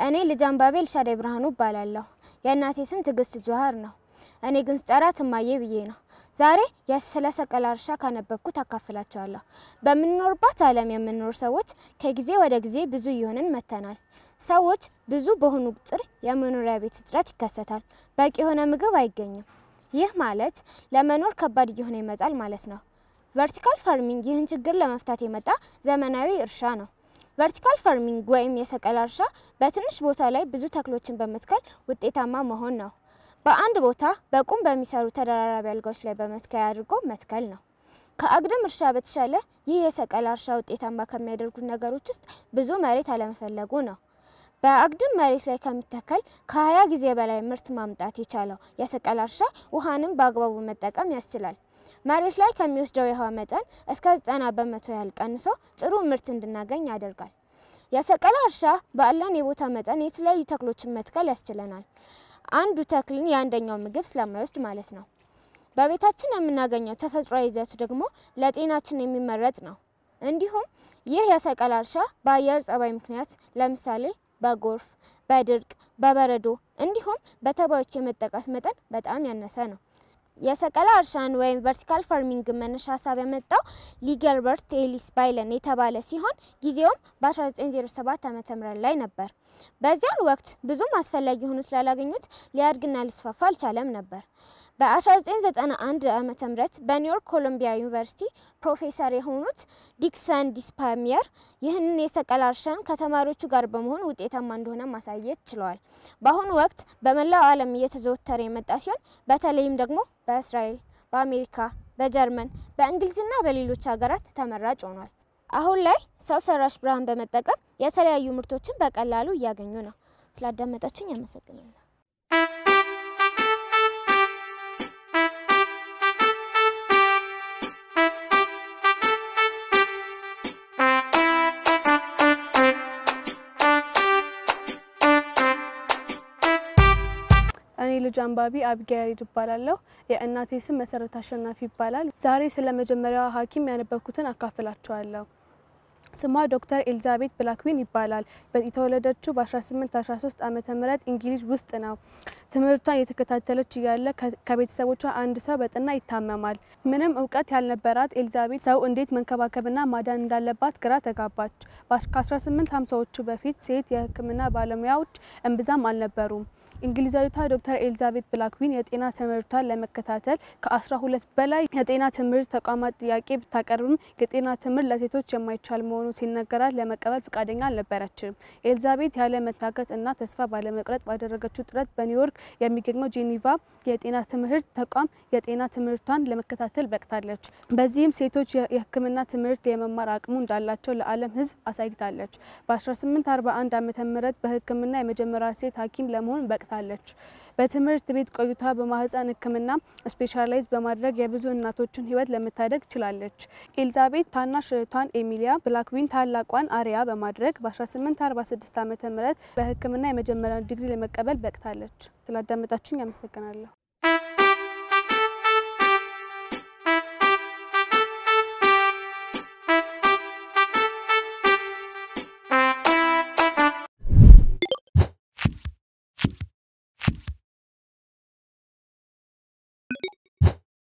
እኔ ልጅ አንባቤል ሻዴ ብርሃኑ እባላለሁ። የእናቴ ስም ትግስት ጆሃር ነው። እኔ ግን ስጠራት እማዬ ብዬ ነው። ዛሬ ስለ ሰቀላ እርሻ ካነበብኩት አካፍላችኋለሁ። በምንኖርባት ዓለም የምንኖር ሰዎች ከጊዜ ወደ ጊዜ ብዙ እየሆንን መተናል። ሰዎች ብዙ በሆኑ ቁጥር የመኖሪያ ቤት እጥረት ይከሰታል። በቂ የሆነ ምግብ አይገኝም። ይህ ማለት ለመኖር ከባድ እየሆነ ይመጣል ማለት ነው። ቨርቲካል ፋርሚንግ ይህን ችግር ለመፍታት የመጣ ዘመናዊ እርሻ ነው። ቨርቲካል ፋርሚንግ ወይም የሰቀላ እርሻ በትንሽ ቦታ ላይ ብዙ ተክሎችን በመትከል ውጤታማ መሆን ነው። በአንድ ቦታ በቁም በሚሰሩ ተደራራቢ አልጋዎች ላይ በመትከል አድርጎ መትከል ነው። ከአግድም እርሻ በተሻለ ይህ የሰቀላ እርሻ ውጤታማ ከሚያደርጉ ነገሮች ውስጥ ብዙ መሬት አለመፈለጉ ነው። በአግድም መሬት ላይ ከሚተከል ከ20 ጊዜ በላይ ምርት ማምጣት የቻለው የሰቀላ እርሻ ውሃንም በአግባቡ መጠቀም ያስችላል። መሬት ላይ ከሚወስደው የውሃ መጠን እስከ 90% ያህል ቀንሶ ጥሩ ምርት እንድናገኝ ያደርጋል። የሰቀላ እርሻ ባለን የቦታ መጠን የተለያዩ ተክሎችን መትከል ያስችለናል። አንዱ ተክልን የአንደኛው ምግብ ስለማይወስድ ማለት ነው። በቤታችን የምናገኘው ተፈጥሯዊ ይዘቱ ደግሞ ለጤናችን የሚመረጥ ነው። እንዲሁም ይህ የሰቀላ እርሻ በአየር ጸባይ ምክንያት ለምሳሌ በጎርፍ፣ በድርቅ፣ በበረዶ እንዲሁም በተባዮች የመጠቃት መጠን በጣም ያነሰ ነው። የሰቀላ እርሻን ወይም ቨርቲካል ፋርሚንግ መነሻ ሀሳብ ያመጣው ሊገርበርት ኤሊስ ባይለን የተባለ ሲሆን ጊዜውም በ1907 ዓ.ም ላይ ነበር። በዚያን ወቅት ብዙም አስፈላጊ ሆኖ ስላላገኙት ሊያድግና ሊስፋፋ አልቻለም ነበር። በ1991 ዓ.ም በኒውዮርክ ኮሎምቢያ ዩኒቨርሲቲ ፕሮፌሰር የሆኑት ዲክሰን ዲስፓሚየር ይህንን የሰቀላ እርሻን ከተማሪዎቹ ጋር በመሆን ውጤታማ እንደሆነ ማሳየት ችለዋል። በአሁኑ ወቅት በመላው ዓለም እየተዘወተረ የመጣ ሲሆን በተለይም ደግሞ በእስራኤል፣ በአሜሪካ፣ በጀርመን፣ በእንግሊዝና በሌሎች ሀገራት ተመራጭ ሆኗል። አሁን ላይ ሰው ሰራሽ ብርሃን በመጠቀም የተለያዩ ምርቶችን በቀላሉ እያገኙ ነው። ስላዳመጣችሁኝ አመሰግናለሁ። እኔ ልጅ አንባቢ አብጋሪ ይባላለሁ። የእናቴ ስም መሰረት አሸናፊ ይባላል። ዛሬ ስለ መጀመሪያዋ ሐኪም ያነበብኩትን አካፍላችኋለሁ። ስሟ ዶክተር ኤልዛቤት ብላክዊን ይባላል። የተወለደችው በ1813 ዓመተ ምህረት እንግሊዝ ውስጥ ነው። ትምህርቷን የተከታተለች እያለ ከቤተሰቦቿ አንድ ሰው በጥና ይታመማል። ምንም እውቀት ያልነበራት ኤልዛቤት ሰው እንዴት መንከባከብና ማዳን እንዳለባት ግራ ተጋባች። ከ1850ዎቹ በፊት ሴት የሕክምና ባለሙያዎች እምብዛም አልነበሩም። እንግሊዛዊቷ ዶክተር ኤልዛቤት ብላክዊን የጤና ትምህርቷን ለመከታተል ከ12 በላይ የጤና ትምህርት ተቋማት ጥያቄ ብታቀርብም የጤና ትምህርት ለሴቶች የማይቻል መሆኑ ሲነገራት ለመቀበል ፈቃደኛ አልነበረችም። ኤልዛቤት ያለ መታከት እና ተስፋ ባለመቁረጥ ባደረገችው ጥረት በኒውዮርክ የሚገኘው ጄኔቫ የጤና ትምህርት ተቋም የጤና ትምህርቷን ለመከታተል በቅታለች። በዚህም ሴቶች የሕክምና ትምህርት የመማር አቅሙ እንዳላቸው ለዓለም ሕዝብ አሳይታለች። በ1841 ዓመተ ምህረት በሕክምና የመጀመሪያ ሴት ሐኪም ለመሆን በቅታለች። በትምህርት ቤት ቆይታ በማህፀን ሕክምና ስፔሻላይዝ በማድረግ የብዙ እናቶችን ህይወት ለመታደግ ችላለች። ኤልዛቤት ታናሽ እህቷን ኤሚሊያ ብላክዊን ታላቋን አሪያ በማድረግ በ1846 ዓመተ ምህረት በሕክምና የመጀመሪያ ዲግሪ ለመቀበል በቅታለች። ስላዳመጣችሁኝ አመሰግናለሁ።